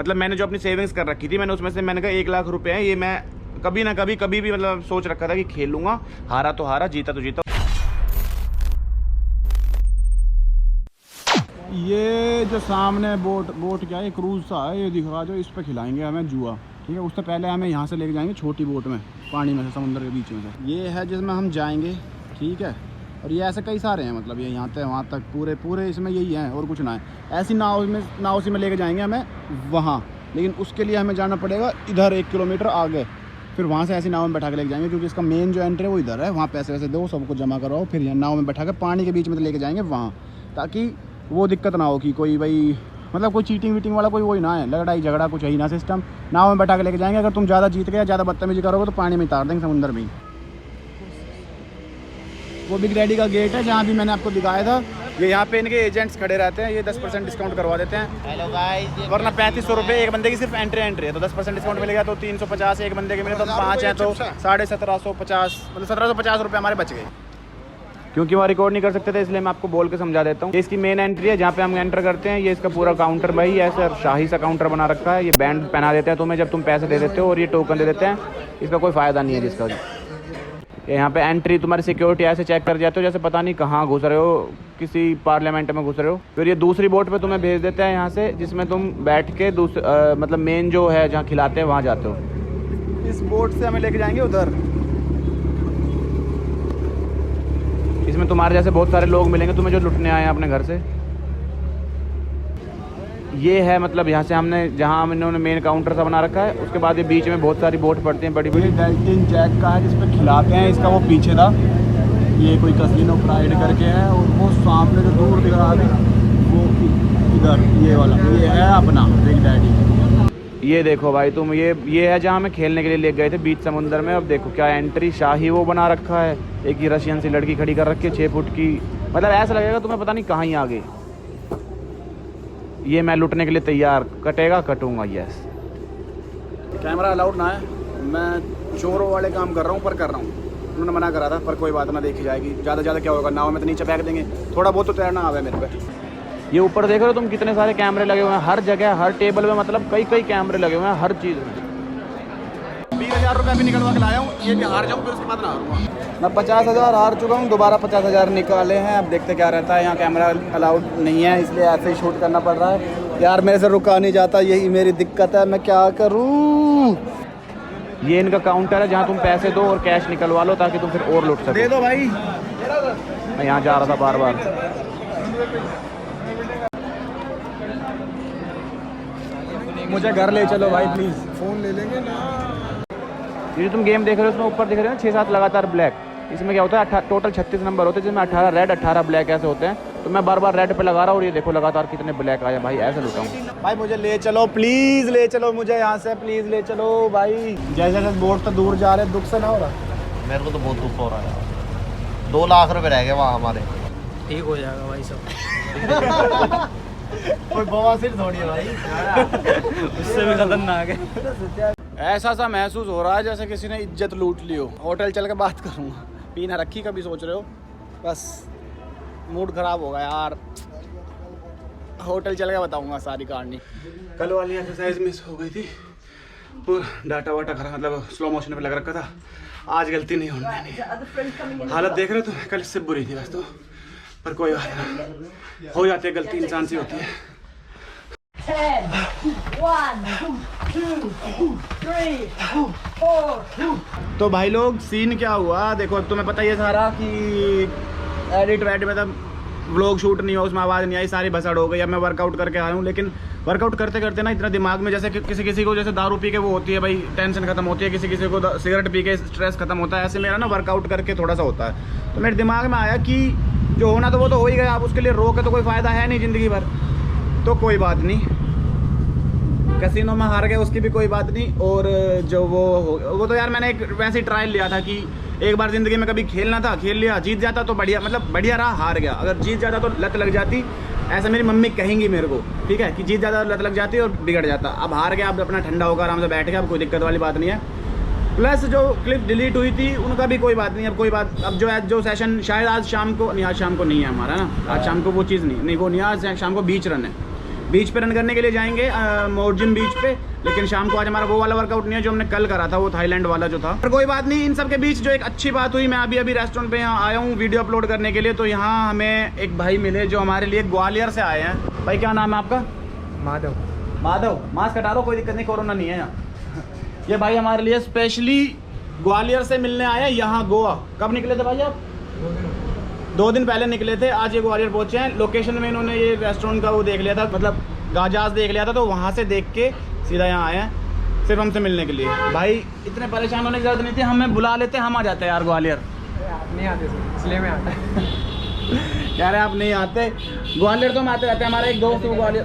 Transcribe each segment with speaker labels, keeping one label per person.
Speaker 1: मतलब मैंने जो अपनी सेविंग्स कर रखी थी, मैंने उसमें से मैंने कहा 1 लाख रुपए हैं, ये मैं कभी ना कभी कभी भी मतलब सोच रखा था कि खेल लूँगा, हारा तो हारा, जीता तो जीता।
Speaker 2: ये जो सामने बोट क्या है, क्रूज सा है, ये दिखा जो, इस पर खिलाएंगे हमें जुआ, ठीक है। उससे पहले हमें यहाँ से लेके जाएंगे छोटी बोट में, पानी में से, समुद्र के बीच में से। ये है जिसमें हम जाएंगे, ठीक है। और ये ऐसे कई सारे हैं, मतलब ये यहाँ से वहाँ तक पूरे इसमें यही हैं और कुछ ना है। ऐसी नाव से में लेके जाएंगे हमें वहाँ, लेकिन उसके लिए हमें जाना पड़ेगा इधर 1 किलोमीटर आगे, फिर वहाँ से ऐसी नाव में बैठा के लेके जाएंगे, क्योंकि इसका मेन जो एंट्री है वो इधर है। वहाँ पैसे वैसे दो, सबको जमा कराओ, फिर यहाँ नाव में बैठा के पानी के बीच में लेके जाएंगे वहाँ, ताकि वो दिक्कत ना हो कि कोई भाई मतलब कोई चीटिंग वीटिंग वाला कोई वही ना है, लड़ाई झगड़ा कुछ है ही ना सिस्टम। नाव में बैठा के लेके जाएंगे, अगर तुम ज़्यादा जीत गए, ज़्यादा बदतमीजी करोगे तो पानी में उतार देंगे, समुद्र में ही। वो बिग डैडी का गेट है जहाँ भी मैंने आपको दिखाया था। ये यहाँ पे इनके एजेंट्स खड़े रहते हैं, ये 10% डिस्काउंट करवा देते हैं।
Speaker 3: हेलो गाइस,
Speaker 1: वरना 3500 रुपये एक बंदे की सिर्फ एंट्री है, तो 10% डिस्काउंट मिलेगा तो 350, एक बंदे के मिले तो 5 हैं तो 1750, मतलब 1750 रुपये हमारे बच गए। क्योंकि वहाँ रिकॉर्ड नहीं कर सकते थे, इसलिए मैं आपको बोल के समझा देता हूँ। ये इसकी मेन एंट्री है जहाँ पे हम एंटर करते हैं। ये इसका पूरा काउंटर भाई ऐसा शाही सा काउंटर बना रखा है। ये बैंड पहना देते हैं तुम्हें जब तुम पैसे दे देते हो, और ये टोकन दे देते हैं। इसका कोई फ़ायदा नहीं है जिसका। यहाँ पे एंट्री तुम्हारी सिक्योरिटी ऐसे चेक कर जाते हो जैसे पता नहीं कहाँ घुस रहे हो, किसी पार्लियामेंट में घुस रहे हो। फिर ये दूसरी बोट पे तुम्हें भेज देते हैं यहाँ से, जिसमें तुम बैठ के मतलब मेन जो है जहाँ खिलाते हैं वहाँ जाते हो। इस बोट से हमें लेके जाएंगे उधर। इसमें तुम्हारे जैसे बहुत सारे लोग मिलेंगे तुम्हें जो लुटने आए हैं अपने घर से। ये है मतलब यहाँ से हमने जहाँ इन्होंने मेन काउंटर सा बना रखा है, उसके बाद ये बीच में बहुत सारी बोट पड़ती हैं बड़ी बड़ी।
Speaker 2: डेल्टिन जैक का है जिसपे खिलाते हैं, इसका वो पीछे था। ये कोई कसिनो प्राइड करके है, और वो सामने जो दूर दिख रहा है वो इधर ये वाला, ये है अपना बिग डैडी।
Speaker 1: ये देखो भाई तुम, ये है जहाँ हमें खेलने के लिए ले गए थे बीच समुंदर में। अब देखो क्या एंट्री शाही वो बना रखा है। एक ही रशियन सी लड़की खड़ी कर रखी है 6 फुट की, मतलब ऐसा लगेगा तुम्हें पता नहीं कहाँ ही आ गए। ये मैं लुटने के लिए तैयार, कटेगा कटूंगा। यस,
Speaker 2: कैमरा अलाउड ना है, मैं चोरों वाले काम कर रहा हूँ, पर कर रहा हूँ। उन्होंने मना करा था, पर कोई बात ना, देखी जाएगी। ज़्यादा क्या होगा, नाव में तो नीचे फेंक देंगे, थोड़ा बहुत तो तैरना आवे मेरे पे।
Speaker 1: ये ऊपर देख रहे हो तुम कितने सारे कैमरे लगे हुए हैं हर जगह, हर टेबल में, मतलब कई कैमरे लगे हुए हैं हर चीज़ में।
Speaker 2: 20,000 रुपये भी निकलवा के लाया हूँ, ये भी हार जाऊँ फिर उसके बाद ना हारूंगा। मैं 50,000 हार चुका हूँ, दोबारा 50,000 निकाले हैं। अब देखते क्या रहता है। यहाँ कैमरा अलाउड नहीं है, इसलिए ऐसे ही शूट करना पड़ रहा है। यार मेरे से रुका नहीं जाता, यही मेरी दिक्कत है, मैं क्या करूँ।
Speaker 1: ये इनका काउंटर है जहाँ तुम पैसे दो और कैश निकलवा लो, ताकि तुम फिर और लुट सको।
Speaker 2: दे दो भाई।
Speaker 1: मैं यहाँ जा रहा था बार बार।
Speaker 2: मुझे घर ले चलो भाई प्लीज़। फ़ोन ले लेंगे ना।
Speaker 1: ये जो तुम गेम देख रहे हो उसमें ऊपर दिख रहे हैं 6-7 लगातार ब्लैक। इसमें क्या होता है, टोटल 36 नंबर होते हैं, जिसमें 18 रेड 18 ब्लैक ऐसे होते हैं। तो मैं बार बार रेड पे लगा रहा हूँ, और ये देखो लगातार कितने ब्लैक आए भाई। ऐसे लुटाऊँ
Speaker 2: भाई, मुझे ले चलो प्लीज़, ले चलो मुझे यहाँ से, प्लीज़ ले चलो भाई। जैसे जैसे बोट तो दूर जा रहे, दुख से ना हो रहा।
Speaker 3: मेरे को तो बहुत दुख हो रहा है। 2 लाख रुपए रह गए वहाँ हमारे।
Speaker 4: ठीक हो जाएगा भाई सब।
Speaker 3: कोई बवासीर थोड़ी है भाई।
Speaker 4: उससे भी खतरनाक है।
Speaker 2: ऐसा सा महसूस हो रहा है जैसे किसी ने इज्जत लूट ली हो। होटल चल के बात करूँगा, पीना रखी कभी सोच रहे हो, बस मूड ख़राब होगा यार। होटल चल के बताऊँगा सारी कहानी। कल वाली एक्सरसाइज मिस हो गई थी, पूरा डाटा वाटा खराब, मतलब स्लो मोशन पे लग रखा था। आज गलती नहीं होने देनी। हालत देख रहे हो तो कल इससे बुरी थी बस, तो पर कोई बात नहीं, हो जाती है गलती, इंसान से होती है।
Speaker 5: 10, 1, 2, 3, 4।
Speaker 2: तो भाई लोग सीन क्या हुआ देखो, अब तुम्हें पता ही है सारा कि एडिट वेडिट मतलब व्लॉग शूट नहीं हो, उसमें आवाज़ नहीं आई, सारी भसड़ हो गई। अब मैं वर्कआउट करके आया हूँ, लेकिन वर्कआउट करते करते ना इतना दिमाग में, जैसे कि किसी को जैसे दारू पी के वो होती है भाई, टेंशन खत्म होती है, किसी को सिगरेट पी के स्ट्रेस खत्म होता है, ऐसे मेरा ना वर्कआउट करके थोड़ा सा होता है। तो मेरे दिमाग में आया कि जो होना तो वो तो हो ही गया, आप उसके लिए रोके तो कोई फ़ायदा है नहीं ज़िंदगी भर, तो कोई बात नहीं, कैसीनो में हार गए उसकी भी कोई बात नहीं। और जो वो तो यार मैंने एक वैसे ही ट्रायल लिया था कि एक बार ज़िंदगी में कभी खेलना था, खेल लिया, जीत जाता तो बढ़िया, मतलब बढ़िया रहा, हार गया। अगर जीत जाता तो लत लग जाती, ऐसा मेरी मम्मी कहेंगी मेरे को, ठीक है, कि जीत जाता लत लग जाती और बिगड़ जाता। अब हार गया, अब अपना ठंडा होकर आराम से बैठ गया, अब कोई दिक्कत वाली बात नहीं है। प्लस जो क्लिप डिलीट हुई थी उनका भी कोई बात नहीं, अब कोई बात, अब जो सेशन शायद आज शाम को नहीं, आज शाम को नहीं है हमारा ना, आज शाम को वो चीज़ नहीं वो नहीं, आज शाम को बीच रन है। बीच पे रन करने के लिए जाएंगे मोरजिम बीच पे, लेकिन शाम को आज हमारा वो वाला वर्कआउट नहीं है जो हमने कल करा था, वो थाईलैंड वाला जो था। पर कोई बात नहीं, इन सब के बीच जो एक अच्छी बात हुई, मैं अभी रेस्टोरेंट पे यहाँ आया हूँ वीडियो अपलोड करने के लिए, तो यहाँ हमें एक भाई मिले जो हमारे लिए ग्वालियर से आए हैं। भाई क्या नाम है आपका?
Speaker 4: माधव।
Speaker 2: माधव, मास्क हटा लो, कोई दिक्कत नहीं, कोरोना नहीं है यहाँ। ये भाई हमारे लिए स्पेशली ग्वालियर से मिलने आए हैं यहाँ गोवा। कब निकले थे भाई आप? 2 दिन पहले निकले थे, आज ये ग्वालियर पहुंचे हैं। लोकेशन में इन्होंने ये रेस्टोरेंट का वो देख लिया था, मतलब गाजाज देख लिया था, तो वहाँ से देख के सीधा यहाँ आए हैं सिर्फ हमसे मिलने के लिए। भाई इतने परेशान होने की जरूरत नहीं थी, हमें बुला लेते, हम आ जाते हैं यार ग्वालियर।
Speaker 4: आप नहीं आते सर, इसलिए मैं आता
Speaker 2: कह रहे आप नहीं आते, ग्वालियर तो हम आते रहते हैं। हमारा एक दोस्त वो ग्वालियर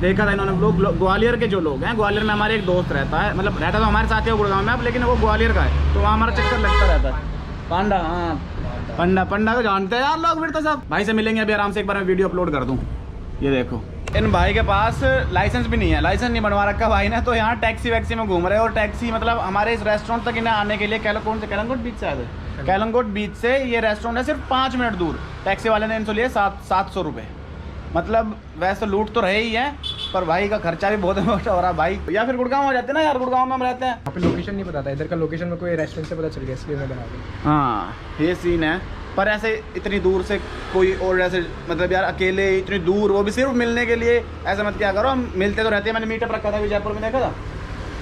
Speaker 2: देखा था इन्होंने लोग, ग्वालियर के जो लोग हैं, ग्वालियर में हमारे एक दोस्त रहता है, मतलब रहता तो हमारे साथ ही गुड़गांव में अब, लेकिन वो ग्वालियर का है, तो वहाँ हमारा चक्कर लगता रहता है। पांडा, हाँ पंडा को जानते हैं यार लोग, फिर तो सब भाई से मिलेंगे अभी आराम से। एक बार मैं वीडियो अपलोड कर दूँ। ये देखो इन भाई के पास लाइसेंस भी नहीं है, लाइसेंस नहीं बनवा रखा भाई ने, तो यहाँ टैक्सी वैक्सी में घूम रहे हैं। और टैक्सी मतलब हमारे इस रेस्टोरेंट तक इन्हें आने के लिए कैलंगोट बीच से आए थे, कैलंगोट बीच से ये रेस्टोरेंट है सिर्फ 5 मिनट दूर। टैक्सी वाले ने इनसे लिए 700 रुपये। मतलब वैसे लूट तो रहे ही है, पर भाई का खर्चा भी बहुत हो रहा भाई। या फिर गुड़गांव आ जाते ना यार, गुड़गांव में हम रहते हैं।
Speaker 4: यहाँ पे लोकेशन नहीं पता था, इधर का लोकेशन में कोई रेस्टोरेंट से पता चल गया, इसलिए मैं बना दूँ।
Speaker 2: हाँ ये सीन है, पर ऐसे इतनी दूर से कोई और ऐसे मतलब यार अकेले इतनी दूर, वो भी सिर्फ मिलने के लिए, ऐसा मत क्या करो। हम मिलते तो रहते हैं, मैंने मीटअप रखा था जयपुर में, देखा था,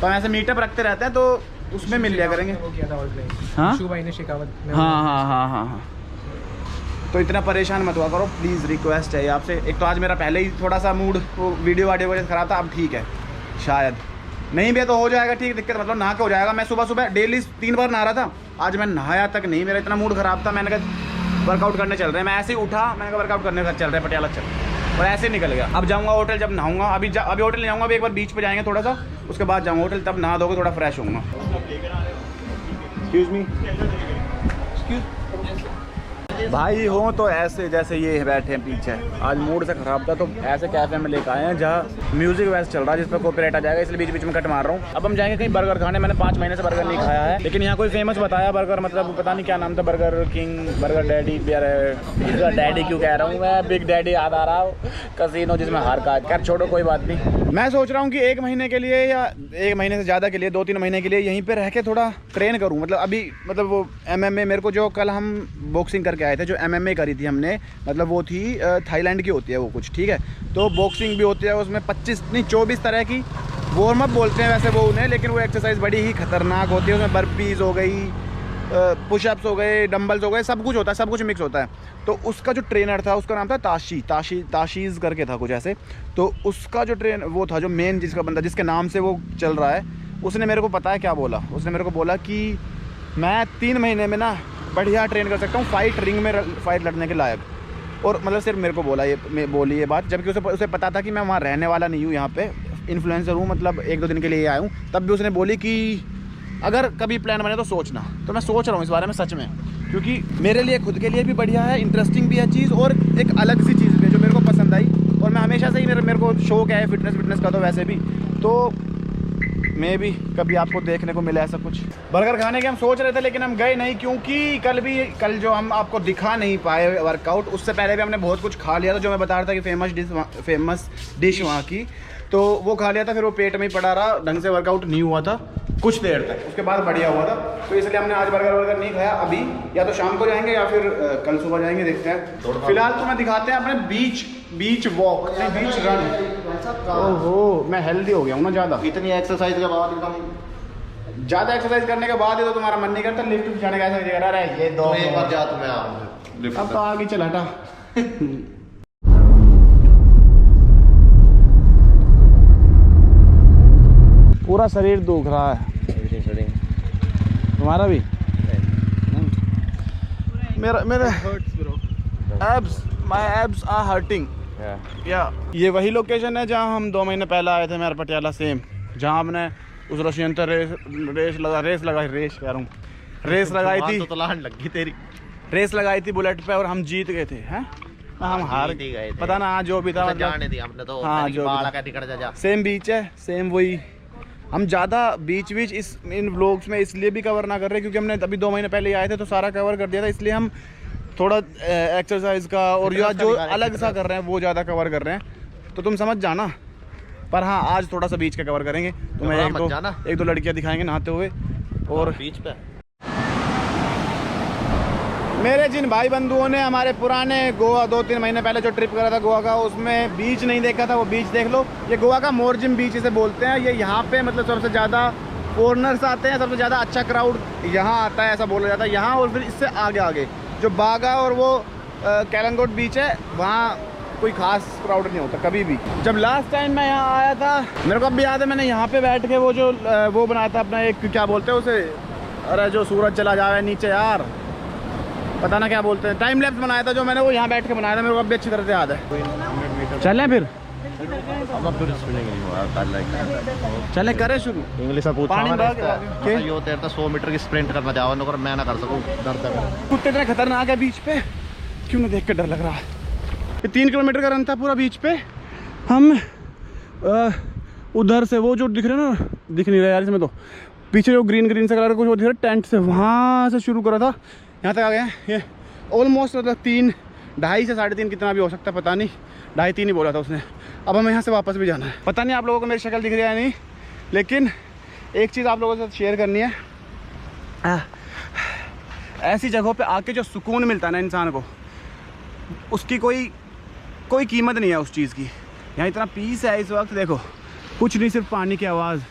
Speaker 2: तो हम ऐसे मीटअप रखते रहते हैं, तो उसमें मिल लिया करेंगे।
Speaker 4: वो किया था ऑनलाइन,
Speaker 2: हाँ
Speaker 4: शू भाई ने शिकावत।
Speaker 2: हाँ। तो इतना परेशान मत हुआ करो प्लीज़, रिक्वेस्ट है आपसे। एक तो आज मेरा पहले ही थोड़ा सा मूड वो वीडियो वजह ख़राब था, अब ठीक है, शायद नहीं भी तो हो जाएगा ठीक, दिक्कत मतलब नहा के हो जाएगा। मैं सुबह डेली 3 बार नहा रहा था, आज मैं नहाया तक नहीं, मेरा इतना मूड ख़राब था। मैंने कहा वर्कआउट करने चल रहे हैं, मैं ऐसे ही उठा, मैंने कहा वर्कआउट करने का चल रहा है पटियाला चल, और ऐसे निकल गया। अब जाऊँगा होटल जब नहाऊंगा, अभी होटल नहीं जाऊँगा, अभी एक बार बीच पे जाएंगे थोड़ा सा, उसके बाद जाऊँगा होटल, तब नहा दोगे थोड़ा फ्रेश होऊंगा। एक्सक्यूज़ मी, भाई हो तो ऐसे जैसे ये बैठे हैं पीछे, आज मूड से ख़राब था, तो ऐसे कैफ़े में लेकर आए हैं जहाँ म्यूज़िक वैसे चल रहा है, जिस पर कॉपीराइट आ जाएगा, इसलिए बीच बीच में कट मार रहा हूँ। अब हम जाएंगे कहीं बर्गर खाने, मैंने 5 महीने से बर्गर नहीं खाया है, लेकिन यहाँ कोई फेमस बताया बर्गर, मतलब पता नहीं क्या नाम था, burger king, burger daddy, daddy क्यों कह रहा हूँ मैं, बिग डैडी याद आ रहा हो, कसीनो जिसमें हार का। खैर छोड़ो कोई बात नहीं, मैं सोच रहा हूँ कि 1 महीने के लिए या 1 महीने से ज़्यादा के लिए 2-3 महीने के लिए यहीं पर रह के थोड़ा ट्रेन करूँ। मतलब अभी मतलब वो MMA मेरे को जो कल हम बॉक्सिंग करके आए थे, जो MMA करी थी हमने, मतलब वो थी थाईलैंड की होती है वो कुछ, ठीक है, तो बॉक्सिंग भी होती है उसमें 24 तरह की वार्म अप बोलते हैं वैसे वो उन्हें, लेकिन वो एक्सरसाइज बड़ी ही खतरनाक होती है। उसमें बर्पीज़ हो गई, पुशअप्स हो गए, डंबल्स हो गए, सब कुछ होता है, सब कुछ मिक्स होता है। तो उसका जो ट्रेनर था उसका नाम था ताशीज़ करके था कुछ ऐसे, तो उसका जो वो था, जो मेन जिसका बंदा जिसके नाम से वो चल रहा है, उसने मेरे को पता है क्या बोला, उसने मेरे को बोला कि मैं 3 महीने में ना बढ़िया ट्रेन कर सकता हूँ फाइट रिंग में फाइट लड़ने के लायक। और मतलब सिर्फ मेरे को बोला बोली ये बात, जबकि उसे पता था कि मैं वहाँ रहने वाला नहीं हूँ, यहाँ पे इन्फ्लुएंसर हूँ, मतलब 1-2 दिन के लिए आया हूँ। तब भी उसने बोली कि अगर कभी प्लान बने तो सोचना। तो मैं सोच रहा हूँ इस बारे में सच में, क्योंकि मेरे लिए खुद के लिए भी बढ़िया है, इंटरेस्टिंग भी है चीज़, और एक अलग सी चीज़ भी है जो मेरे को पसंद आई। और मैं हमेशा से ही मेरे को शौक है फिटनेस का, तो वैसे भी तो मैं भी कभी आपको देखने को मिला ऐसा कुछ। बर्गर खाने के हम सोच रहे थे, लेकिन हम गए नहीं, क्योंकि कल जो हम आपको दिखा नहीं पाए वर्कआउट, उससे पहले भी हमने बहुत कुछ खा लिया था, जो मैं बता रहा था कि फेमस डिश वहाँ की, तो वो खा लिया था। फिर वो पेट में ही पड़ा रहा, ढंग से वर्कआउट नहीं हुआ था कुछ देर तक, उसके बाद बढ़िया हुआ था। तो इसलिए हमने आज बर्गर नहीं खाया। अभी या तो शाम को जाएंगे या फिर कल सुबह जाएंगे, देखते हैं। फिलहाल तुम्हें दिखाते हैं अपने बीच वॉक, बीच रन। ओहो, मैं हेल्दी हो गया हूँ ना ज़्यादा,
Speaker 3: इतनी एक्सरसाइज के बाद एकदम
Speaker 2: ज़्यादा एक्सरसाइज करने के बाद ही तो तुम्हारा मन नहीं करता लिफ्ट जाने का, ऐसा कह रहा है ये दो
Speaker 3: एक बार जा, तुम्हें आऊँ
Speaker 2: अब तो आगे चल हटा। पूरा शरीर दुख रहा है, तुम्हारा भी? मेरे माय एब्स आर हर्टिंग। या ये वही लोकेशन है जहाँ हम 2 महीने पहले आए थे मेरे पटियाला सेम, जहाँ हमने उस रशियन तो रेस लगाई थी,
Speaker 3: तो लगी तेरी
Speaker 2: रेस लगाई थी बुलेट पे, और हम जीत गए थे। हैं हम हार गए, पता ना जो भी था,
Speaker 3: जाने दिया हमने तो।
Speaker 2: हाँ जो सेम बीच है, सेम वही। हम ज़्यादा बीच इन व्लॉग्स में इसलिए भी कवर ना कर रहे क्योंकि हमने अभी 2 महीने पहले ही आए थे, तो सारा कवर कर दिया था, इसलिए हम थोड़ा एक्सरसाइज का और या जो अलग सा कर रहे हैं वो ज़्यादा कवर कर रहे हैं। तो तुम समझ जाना। पर हाँ, आज थोड़ा सा बीच का कवर करेंगे, तुम्हें एक दो लड़कियां दिखाएंगे नहाते हुए। और
Speaker 3: बीच पे
Speaker 2: मेरे जिन भाई बंधुओं ने हमारे पुराने गोवा 2-3 महीने पहले जो ट्रिप करा था गोवा का, उसमें बीच नहीं देखा था, वो बीच देख लो। ये गोवा का मोरजिम बीच इसे बोलते हैं। ये यहाँ पे मतलब सबसे ज़्यादा फॉरनर्स आते हैं, सबसे ज़्यादा अच्छा क्राउड यहाँ आता है, ऐसा बोला जाता है यहाँ। और फिर इससे आगे जो बागा और वो कैलंगोट बीच है, वहाँ कोई खास क्राउड नहीं होता कभी भी। जब लास्ट टाइम मैं यहाँ आया था, मेरे को अब भी याद है, मैंने यहाँ पे बैठ के वो बनाया था अपना एक, क्या बोलते हैं उसे, अरे जो सूरज चला जाए नीचे यार, पता ना क्या बोलते हैं, टाइम लैप्स बनाया था जो मैंने, वो यहाँ बैठ के बनाया था। मेरे को अब भी अच्छी तरह से याद है। चलें फिर, चले करे शुरू।
Speaker 3: इंग्लिश में पूछा
Speaker 2: पानी में भाग के
Speaker 3: ये होता है 100 मीटर की स्प्रिंट करना चाहो तो मैं ना कर सकूं, डरता है।
Speaker 2: कुत्ते इतने खतरनाक है बीच पे, क्यों ना देख के डर लग रहा है। ये 3 किलोमीटर का रन था पूरा बीच पे। हम उधर से वो जो दिख रहे ना, दिख नहीं रहा यार इसमें, तो पीछे जो ग्रीन से कलर कुछ वो दिख रहा टेंट से, वहाँ से शुरू करा था, यहाँ तक आ गया। ये ऑलमोस्ट मतलब 3, 2.5 से 3.5 कितना भी हो सकता है, पता नहीं, 2.5-3 ही बोला था उसने। अब हमें यहाँ से वापस भी जाना है। पता नहीं आप लोगों को मेरी शक्ल दिख रही है नहीं, लेकिन एक चीज़ आप लोगों के साथ शेयर करनी है। ऐसी जगहों पे आके जो सुकून मिलता है ना इंसान को, उसकी कोई कीमत नहीं है उस चीज़ की। यहाँ इतना पीस है इस वक्त, देखो कुछ नहीं, सिर्फ पानी की आवाज़।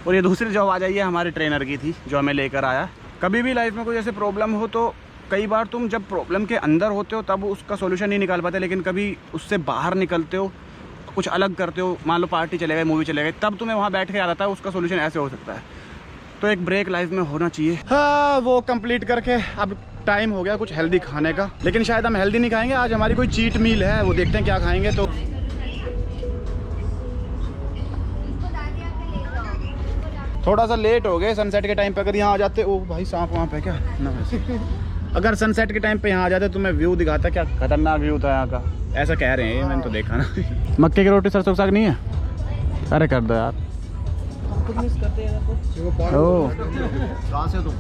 Speaker 2: और ये दूसरी जो आवाज़ आई है हमारे ट्रेनर की थी, जो हमें लेकर आया। कभी भी लाइफ में कोई ऐसे प्रॉब्लम हो, तो कई बार तुम जब प्रॉब्लम के अंदर होते हो तब उसका सोल्यूशन नहीं निकाल पाते, लेकिन कभी उससे बाहर निकलते हो, कुछ अलग करते हो, मान लो पार्टी चले गए, मूवी चले गए, तब तुम्हें वहाँ बैठ के याद आता है उसका सोल्यूशन ऐसे हो सकता है। तो एक ब्रेक लाइफ में होना चाहिए। हाँ, वो कंप्लीट करके अब टाइम हो गया कुछ हेल्दी खाने का, लेकिन शायद हम हेल्दी नहीं खाएंगे आज, हमारी कोई चीट मील है, वो देखते हैं क्या खाएंगे। तो थोड़ा सा लेट हो गए, सनसेट के टाइम पे अगर यहाँ आ जाते, ओ भाई सांप वहाँ पे क्या ना, वैसे अगर सनसेट के टाइम पे यहाँ आ जाते तो मैं व्यू दिखाता, क्या खतरनाक व्यू था यहाँ का, ऐसा कह रहे हैं, मैंने तो देखा ना। मक्के की रोटी सरसों का साग नहीं है, अरे कर दो यार। ओह
Speaker 3: कहाँ से तुम?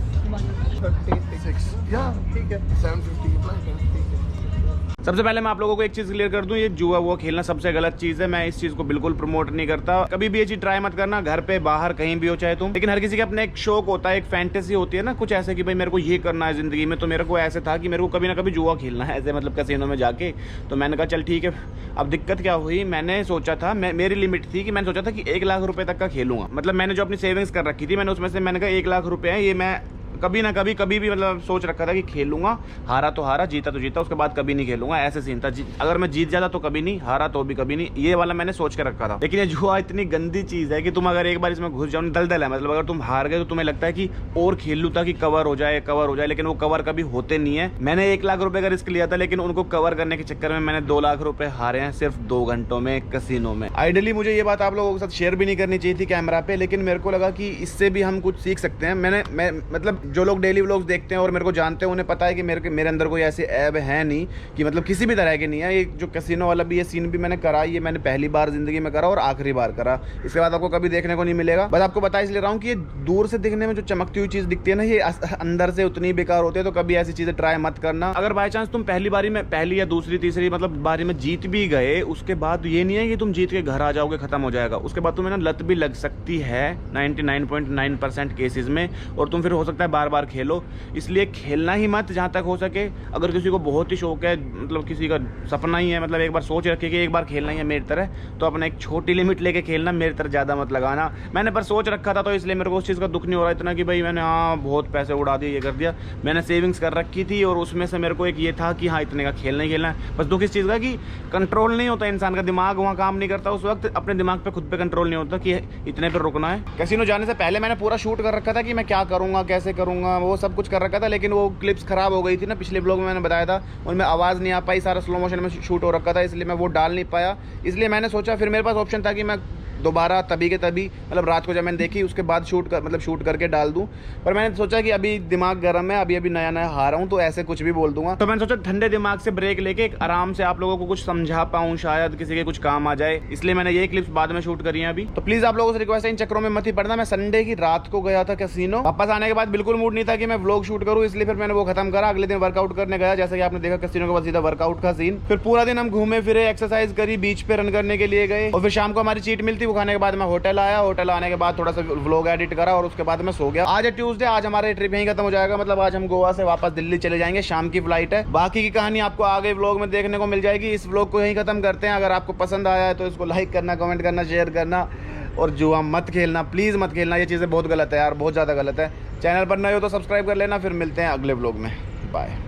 Speaker 2: सबसे पहले मैं आप लोगों को एक चीज़ क्लियर कर दूं, ये जुआ वो खेलना सबसे गलत चीज़ है। मैं इस चीज़ को बिल्कुल प्रमोट नहीं करता। कभी भी ये चीज़ ट्राई मत करना, घर पे बाहर कहीं भी हो चाहे तुम। लेकिन हर किसी का अपना एक शौक होता है, एक फैंटेसी होती है ना कुछ ऐसे कि भाई मेरे को ये करना है ज़िंदगी में। तो मेरे को ऐसे था कि मेरे को कभी ना कभी जुआ खेलना है, ऐसे मतलब कैसीनो में जाके। तो मैंने कहा चल ठीक है। अब दिक्कत क्या हुई, मैंने सोचा था, मेरी लिमिट थी कि मैंने सोचा था कि 1 लाख रुपये तक का खेलूंगा। मतलब मैंने जो अपनी सेविंग्स कर रखी थी, मैंने उसमें से मैंने कहा 1 लाख रुपये है, ये मैं कभी ना कभी भी मतलब सोच रखा था कि खेलूंगा, हारा तो हारा, जीता तो जीता, उसके बाद कभी नहीं खेलूंगा, ऐसे सीन था। अगर मैं जीत जाता तो कभी नहीं, हारा तो भी कभी नहीं, ये वाला मैंने सोच के रखा था। लेकिन ये जुआ इतनी गंदी चीज़ है कि तुम अगर एक बार इसमें घुस जाओ, दलदल है। मतलब अगर तुम हार गए तो तुम्हें लगता है कि और खेल लूँ ताकि कवर हो जाए, लेकिन वो कवर कभी होते नहीं है। मैंने 1 लाख रुपए का रिस्क लिया था, लेकिन उनको कवर करने के चक्कर में मैंने 2 लाख रुपए हारे हैं सिर्फ 2 घंटों में कसिनो में। आइडियली मुझे ये बात आप लोगों के साथ शेयर भी नहीं करनी चाहिए थी कैमरा पे, लेकिन मेरे को लगा कि इससे भी हम कुछ सीख सकते हैं। मैं मतलब जो लोग डेली व्लॉग्स देखते हैं और मेरे को जानते हैं, उन्हें पता है कि मेरे अंदर कोई ऐसे ऐब है नहीं कि मतलब किसी भी तरह के नहीं है। ये जो कैसीनो वाला भी ये सीन भी मैंने करा, ये मैंने पहली बार जिंदगी में करा और आखिरी बार करा। इसके बाद आपको कभी देखने को नहीं मिलेगा। बस आपको बता इसलिए रहा हूँ कि ये दूर से दिखने में जो चमकती हुई चीज़ दिखती है ना, ये अंदर से उतनी बेकार होती है। तो कभी ऐसी चीज़ें ट्राई मत करना। अगर बाई चांस तुम पहली या दूसरी तीसरी मतलब बारी में जीत भी गए, उसके बाद ये नहीं है कि तुम जीत के घर आ जाओगे, खत्म हो जाएगा। उसके बाद तुम्हें ना लत भी लग सकती है 99.9% केसेस में, और तुम फिर हो सकता है बार बार खेलो। इसलिए खेलना ही मत जहाँ तक हो सके। अगर किसी को बहुत ही शौक है, मतलब किसी का सपना ही है, मतलब एक बार सोच रखे कि एक बार खेलना ही है मेरी तरह, तो अपना एक छोटी लिमिट लेके खेलना, मेरी तरह ज़्यादा मत लगाना। मैंने पर सोच रखा था, तो इसलिए मेरे को उस चीज़ का दुख नहीं हो रहा इतना कि भाई मैंने बहुत पैसे उड़ा दिए, ये कर दिया। मैंने सेविंग्स कर रखी थी और उसमें से मेरे को एक ये था कि हाँ इतने का खेलना ही खेलना है। बस दुख इस चीज़ का कि कंट्रोल नहीं होता इंसान का, दिमाग वहाँ काम नहीं करता उस वक्त, अपने दिमाग पर खुद पर कंट्रोल नहीं होता कि इतने पर रुकना है। कैसीनो जाने से पहले मैंने पूरा शूट कर रखा था कि मैं क्या करूँगा, कैसे करूँगा, वो सब कुछ कर रखा था। लेकिन वो क्लिप्स खराब हो गई थी ना, पिछले ब्लॉग में मैंने बताया था, उनमें आवाज़ नहीं आ पाई, सारा स्लो मोशन में शूट हो रखा था, इसलिए मैं वो डाल नहीं पाया। इसलिए मैंने सोचा, फिर मेरे पास ऑप्शन था कि मैं दोबारा तभी के तभी, मतलब रात को जब मैंने देखी उसके बाद शूट करके डाल दूं। पर मैंने सोचा कि अभी दिमाग गर्म है, अभी नया नया हारा हूं, तो ऐसे कुछ भी बोल दूंगा। तो मैंने सोचा ठंडे दिमाग से ब्रेक लेके एक आराम से आप लोगों को कुछ समझा पाऊं, शायद किसी के कुछ काम आ जाए, इसलिए मैंने ये क्लिप्स बाद में शूट करी हैं अभी। तो प्लीज आप लोगों से रिक्वेस्ट है इन चक्करों में मत ही पड़ना। मैं संडे की रात को गया था कैसीनो, वापस आने के बाद बिल्कुल मूड नहीं था कि मैं व्लॉग शूट करूं, इसलिए फिर मैंने वो खत्म करा। अगले दिन वर्कआउट करने गया, जैसे कि आपने देखा कैसीनो के बाद सीधा वर्कआउट का सीन। फिर पूरा दिन हम घूमे फिरे, एक्सरसाइज करी, बीच पे रन करने के लिए गए, और फिर शाम को हमारी चीट मिलती, वो खाने के बाद मैं होटल आया। होटल आने के बाद थोड़ा सा व्लॉग एडिट करा और उसके बाद मैं सो गया। आज है ट्यूसडे, आज हमारा ट्रिप यहीं खत्म हो जाएगा, मतलब आज हम गोवा से वापस दिल्ली चले जाएंगे, शाम की फ्लाइट है। बाकी की कहानी आपको आगे व्लॉग में देखने को मिल जाएगी। इस व्लॉग को यहीं खत्म करते हैं। अगर आपको पसंद आया है तो इसको लाइक करना, कमेंट करना, शेयर करना, और जुआ मत खेलना, प्लीज मत खेलना, ये चीज़ें बहुत गलत है यार, बहुत ज़्यादा गलत है। चैनल पर नए हो तो सब्सक्राइब कर लेना। फिर मिलते हैं अगले व्लॉग में, बाय।